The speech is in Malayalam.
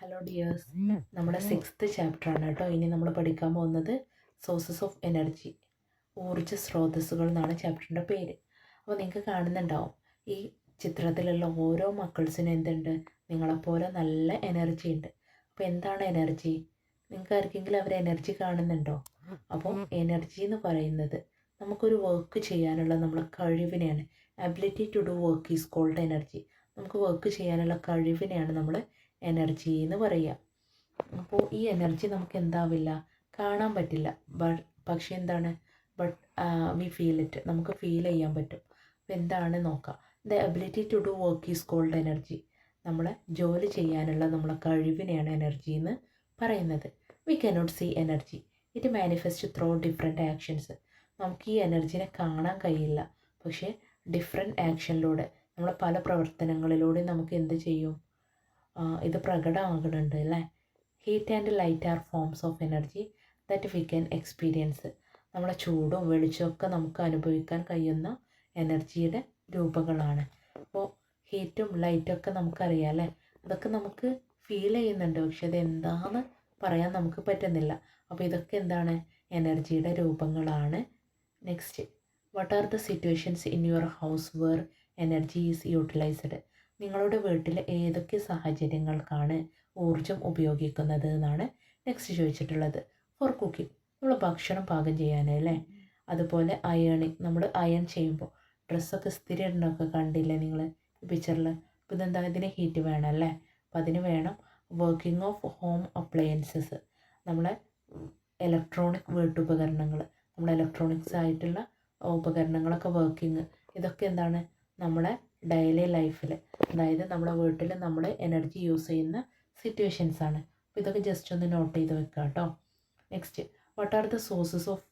ഹലോ ഡിയേഴ്സ്, നമ്മുടെ 6th ചാപ്റ്ററാണ് കേട്ടോ. ഇനി നമ്മൾ പഠിക്കാൻ പോകുന്നത് സോഴ്സസ് ഓഫ് എനർജി, ഊർജ്ജ സ്രോതസ്സുകൾ എന്നാണ് ചാപ്റ്ററിൻ്റെ പേര്. അപ്പോൾ നിങ്ങൾക്ക് കാണുന്നുണ്ടാവും ഈ ചിത്രത്തിലുള്ള ഓരോ മക്കൾസിനും എന്തുണ്ട്, നിങ്ങളെപ്പോലെ നല്ല എനർജി ഉണ്ട്. അപ്പോൾ എന്താണ് എനർജി? നിങ്ങൾക്ക് ആർക്കെങ്കിലും അവർ എനർജി കാണുന്നുണ്ടോ? അപ്പോൾ എനർജി എന്ന് പറയുന്നത് നമുക്കൊരു വർക്ക് ചെയ്യാനുള്ള നമ്മളെ കഴിവിനെയാണ്. Ability to do work is called energy. നമുക്ക് വർക്ക് ചെയ്യാനുള്ള കഴിവിനെയാണ് നമ്മൾ എനർജി എന്ന് പറയുക. അപ്പോൾ ഈ എനർജി നമുക്ക് എന്താവില്ല, കാണാൻ പറ്റില്ല, പക്ഷേ എന്താണ്, വി ഫീൽ ഇറ്റ്, നമുക്ക് ഫീൽ ചെയ്യാൻ പറ്റും. അപ്പോൾ എന്താണ് നോക്കാം. The ability to do work is called energy. നമ്മളെ ജോലി ചെയ്യാനുള്ള നമ്മളെ കഴിവിനെയാണ് എനർജി എന്ന് പറയുന്നത്. We cannot see energy, it manifest through different actions. നമുക്ക് ഈ എനർജിനെ കാണാൻ കഴിയില്ല, പക്ഷേ ഡിഫറെൻറ്റ് ആക്ഷനിലൂടെ, നമ്മളെ പല പ്രവർത്തനങ്ങളിലൂടെ നമുക്ക് എന്ത് ചെയ്യും, ഇത് പ്രകടമാകുന്നുണ്ട് അല്ലേ. Heat and light are forms of energy that we can experience. നമ്മളെ ചൂടും വെളിച്ചമൊക്കെ നമുക്ക് അനുഭവിക്കാൻ കഴിയുന്ന എനർജിയുടെ രൂപങ്ങളാണ്. അപ്പോൾ ഹീറ്റും ലൈറ്റൊക്കെ നമുക്കറിയാം അല്ലേ, അതൊക്കെ നമുക്ക് ഫീൽ ചെയ്യുന്നുണ്ട്, പക്ഷെ അത് എന്താണെന്ന് പറയാൻ നമുക്ക് പറ്റുന്നില്ല. അപ്പോൾ ഇതൊക്കെ എന്താണ്, എനർജിയുടെ രൂപങ്ങളാണ്. Next, what are the situations in your house where energy is utilised. നിങ്ങളുടെ വീട്ടിൽ ഏതൊക്കെ സാഹചര്യങ്ങൾക്കാണ് ഊർജം ഉപയോഗിക്കുന്നത് എന്നാണ് നെക്സ്റ്റ് ചോദിച്ചിട്ടുള്ളത്. ഫോർ കുക്കിംഗ്, നമ്മൾ ഭക്ഷണം പാകം ചെയ്യാൻ അല്ലേ. അതുപോലെ അയേണിങ്, നമ്മൾ അയൺ ചെയ്യുമ്പോൾ ഡ്രസ്സൊക്കെ ഇസ്തിരി ഇടുന്നൊക്കെ കണ്ടില്ലേ നിങ്ങൾ ഈ പിക്ചറിൽ. അപ്പോൾ ഇതെന്താ, ഇതിന് ഹീറ്റ് വേണം അല്ലേ, അപ്പോൾ അതിന് വേണം. വർക്കിംഗ് ഓഫ് ഹോം അപ്ലയൻസസ്, നമ്മളെ ഇലക്ട്രോണിക് വീട്ടുപകരണങ്ങൾ, നമ്മൾ ഇലക്ട്രോണിക്സ് ആയിട്ടുള്ള ഉപകരണങ്ങളൊക്കെ വർക്കിംഗ്, ഇതൊക്കെ എന്താണ് നമ്മളെ ഡെയിലി ലൈഫിൽ, അതായത് നമ്മളെ വീട്ടിൽ നമ്മൾ എനർജി യൂസ് ചെയ്യുന്ന സിറ്റുവേഷൻസ് ആണ്. അപ്പോൾ ഇതൊക്കെ ജസ്റ്റ് ഒന്ന് നോട്ട് ചെയ്ത് വെക്കുക കേട്ടോ. Next, what are the sources of